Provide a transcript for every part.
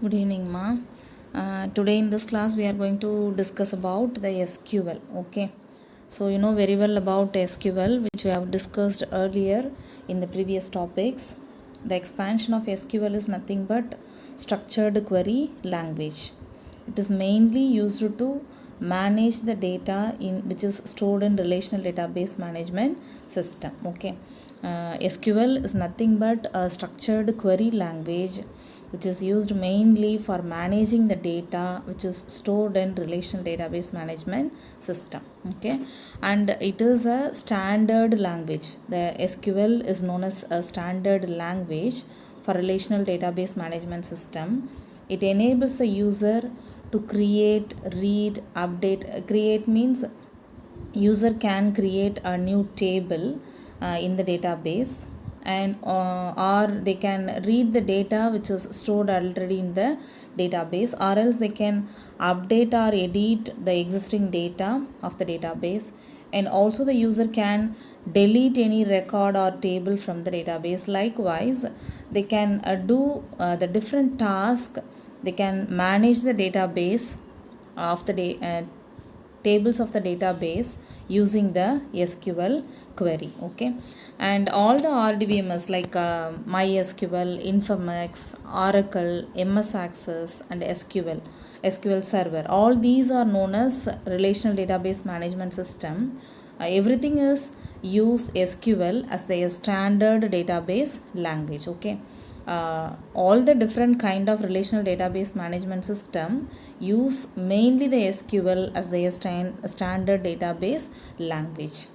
Good evening, ma. Today in this class we are going to discuss about the SQL. Okay, so you know very well about SQL, which we have discussed earlier in the previous topics. The expansion of SQL is nothing but structured query language. It is mainly used to manage the data in which is stored in relational database management system. Okay, SQL is nothing but a structured query language which is used mainly for managing the data which is stored in relational database management system. Okay, and it is a standard language. The SQL is known as a standard language for relational database management system. It enables the user to create, read, update. Create means user can create a new table in the database, and or they can read the data which is stored already in the database, or else they can update or edit the existing data of the database. And also the user can delete any record or table from the database. Likewise, they can do the different task. They can manage the database of the tables of the database using the SQL query. Okay, and all the RDBMS like MySQL, Informax, Oracle, MS Access, and SQL Server, all these are known as relational database management system. Everything is use SQL as their standard database language. Okay, all the different kind of relational database management system use mainly the SQL as their standard database language.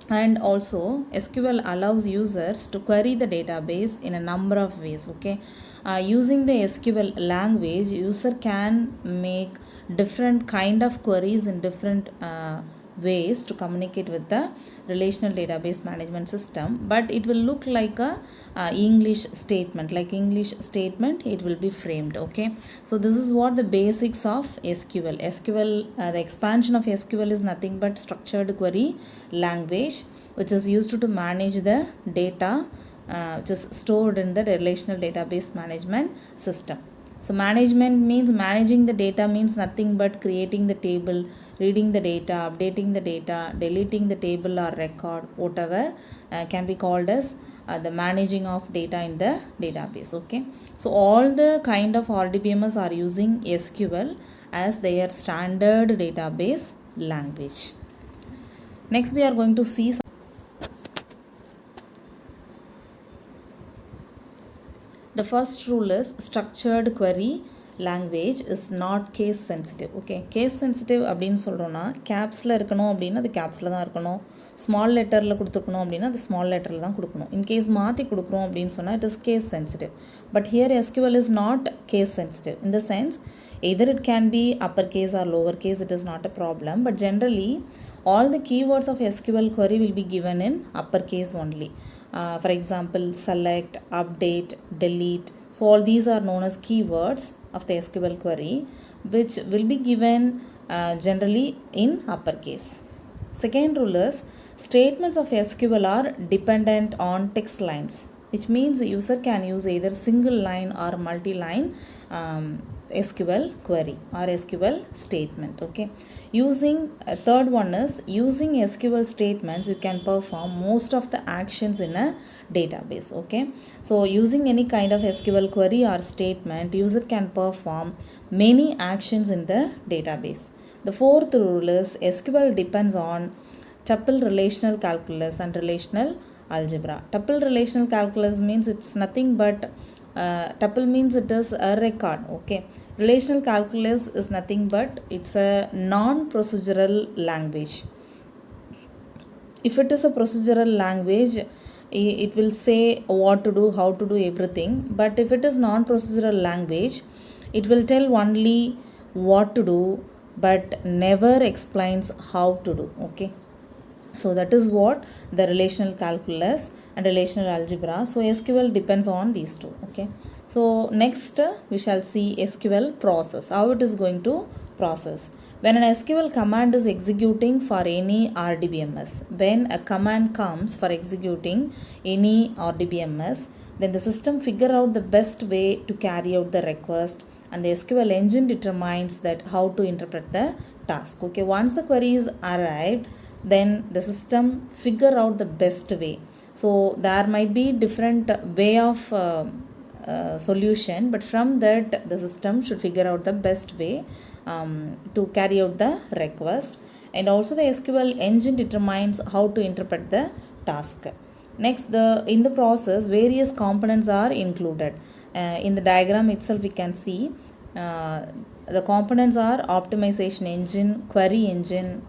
And also SQL allows users to query the database in a number of ways. Okay, using the SQL language, user can make different kind of queries in different ways to communicate with the relational database management system, but it will look like a English statement. Like English statement, it will be framed. Okay, so this is what the basics of SQL. The expansion of SQL is nothing but structured query language which is used to manage the data which is stored in the relational database management system. So management means managing the data means nothing but creating the table, reading the data, updating the data, deleting the table or record, whatever can be called as the managing of data in the database. Okay, so all the kind of RDBMS are using SQL as their standard database language. Next we are going to see the first rule is structured query language is not case sensitive. Okay, case sensitive அப்படின்னு சொல்கிறோன்னா கேப்ஸில் இருக்கணும் அப்படின்னா அது கேப்ஸில் தான் இருக்கணும், small லெட்டரில் கொடுத்துருக்கணும் அப்படின்னா அது ஸ்மால் லெட்டரில் தான் கொடுக்கணும். இன்கேஸ் மாற்றி கொடுக்குறோம் அப்படின்னு சொன்னால் it is case sensitive. But here SQL is not case sensitive in the sense either it can be uppercase or lower case, it is not a problem, but generally all the keywords of SQL query will be given in uppercase only. For example, select, update, delete. So all these are known as keywords of the SQL query which will be given generally in uppercase. Second rule is statements of SQL are dependent on text lines, which means the user can use either single line or multi-line SQL query or SQL statement. Okay, using third one is using SQL statements you can perform most of the actions in a database. Okay, so using any kind of SQL query or statement, user can perform many actions in the database. The fourth rule is SQL depends on tuple relational calculus and relational algebra. Tuple relational calculus means it's nothing but tuple means it is a record. Okay, relational calculus is nothing but it's a non-procedural language. If it is a procedural language, it will say what to do, how to do everything. But if it is non-procedural language, it will tell only what to do but never explains how to do. Okay, so that is what the relational calculus and relational algebra. So SQL depends on these two. Okay, so next we shall see SQL process, how it is going to process. When an SQL command is executing for any RDBMS, when a command comes for executing any RDBMS, then the system figure out the best way to carry out the request, and the SQL engine determines that how to interpret the task. Okay, once the query is arrived, then the system figure out the best way. So there might be different way of solution, but from that the system should figure out the best way to carry out the request, and also the SQL engine determines how to interpret the task. Next, in the process various components are included. In the diagram itself we can see the components are optimization engine,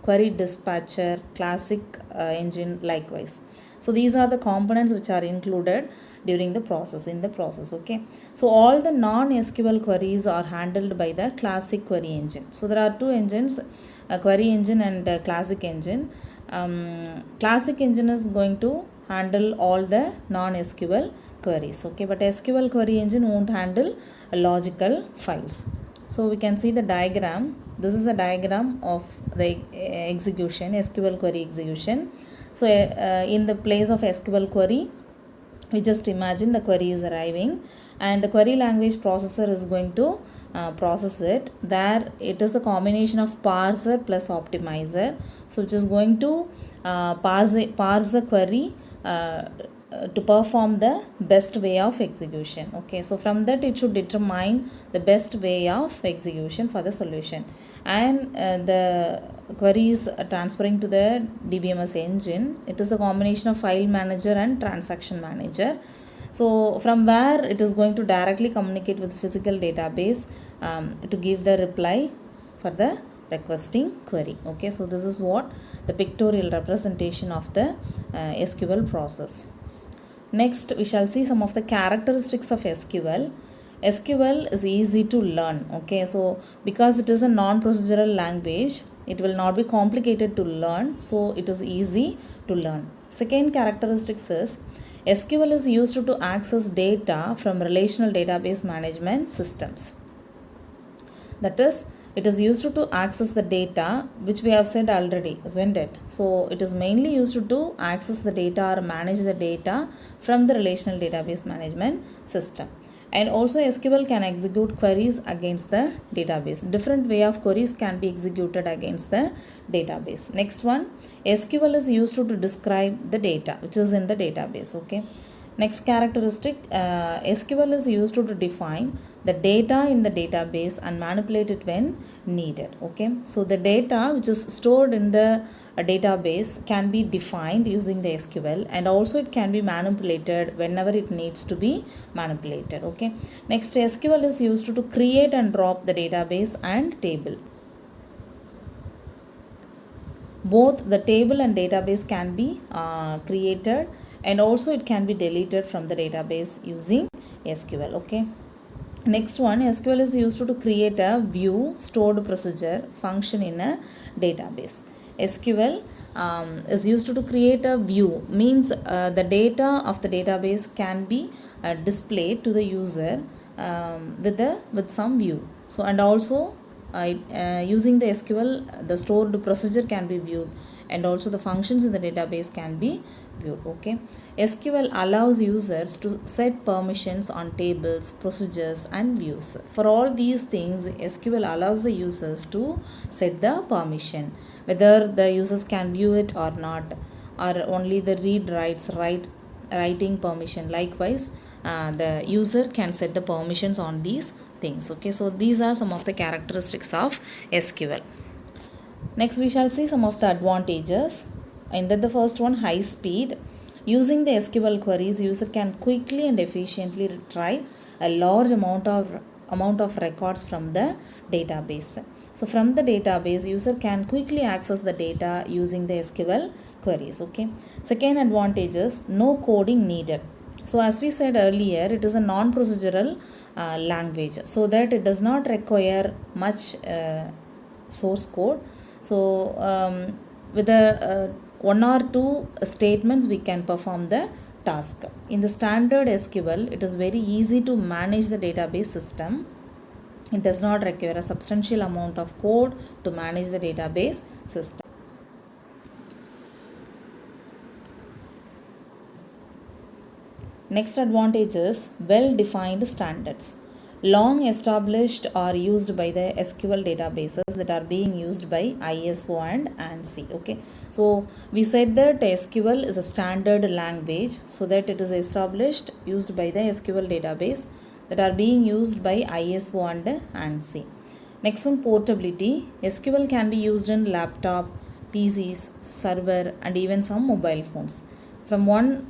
query dispatcher, classic engine likewise. So these are the components which are included during the process, in the process. Okay, so all the non-SQL queries are handled by the classic query engine. So there are two engines, query engine and classic engine. Classic engine is going to handle all the non-SQL queries. Okay, but SQL query engine won't handle logical files. So we can see the diagram. This is a diagram of the execution, SQL query execution. So in the place of SQL query, we just imagine the query is arriving and the query language processor is going to process it. There it is a combination of parser plus optimizer, so which is going to parse the query to perform the best way of execution. Okay, so from that it should determine the best way of execution for the solution, and the query is transferring to the DBMS engine. It is a combination of file manager and transaction manager. So from where it is going to directly communicate with physical database to give the reply for the requesting query. Okay, so this is what the pictorial representation of the SQL process. Next, we shall see some of the characteristics of SQL. SQL is easy to learn. Okay, so because it is a non-procedural language, it will not be complicated to learn, so it is easy to learn. Second characteristics is SQL is used to access data from relational database management systems. That is, it is used to access the data, which we have said already, isn't it? So it is mainly used to access the data or manage the data from the relational database management system. And also SQL can execute queries against the database. Different way of queries can be executed against the database. Next one, SQL is used to describe the data which is in the database. Okay. Next characteristic, SQL is used to define the data in the database and manipulate it when needed. Okay, so the data which is stored in the database can be defined using the SQL, and also it can be manipulated whenever it needs to be manipulated. Okay, next, SQL is used to create and drop the database and table. Both the table and database can be created, and also it can be deleted from the database using SQL. Okay, next one, SQL is used to create a view stored procedure function in a database. SQL is used to create a view, means the data of the database can be displayed to the user with some view. So, and also using the SQL, the stored procedure can be viewed, and also the functions in the database can be viewed. Okay, SQL allows users to set permissions on tables, procedures and views. For all these things, SQL allows the users to set the permission, whether the users can view it or not, or only the read writes writing permission. Likewise, the user can set the permissions on these things. Okay, so these are some of the characteristics of SQL. Next, we shall see some of the advantages. And then the first one, high speed. Using the SQL queries, user can quickly and efficiently retrieve a large amount of records from the database. So from the database, user can quickly access the data using the SQL queries. Okay. Second advantage is no coding needed. So as we said earlier, it is a non-procedural language, so that it does not require much source code. So with the one or two statements we can perform the task. In the standard SQL, it is very easy to manage the database system. It does not require a substantial amount of code to manage the database system. Next advantage is well defined standards. Long established or used by the SQL databases that are being used by ISO and ANSI. Okay, so we said that SQL is a standard language, so that it is established used by the SQL database that are being used by ISO and ANSI. Next one, portability. SQL can be used in laptop, PCs, server, and even some mobile phones. From one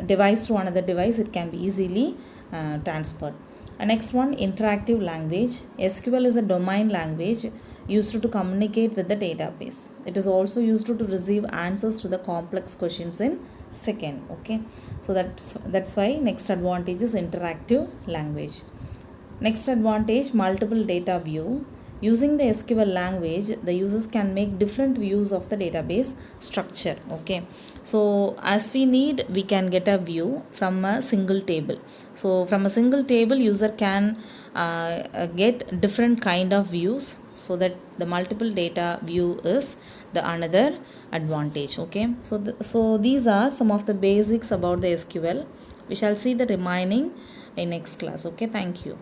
device to another device, it can be easily transferred. And next one, interactive language. SQL is a domain language used to communicate with the database. It is also used to receive answers to the complex questions in second. Okay, so that's why next advantage is interactive language. Next advantage, multiple data view. Using the SQL language, the users can make different views of the database structure. Okay, so as we need, we can get a view from a single table. So from a single table, user can get different kind of views, so that the multiple data view is the another advantage. Okay, so these are some of the basics about the SQL. We shall see the remaining in next class. Okay, thank you.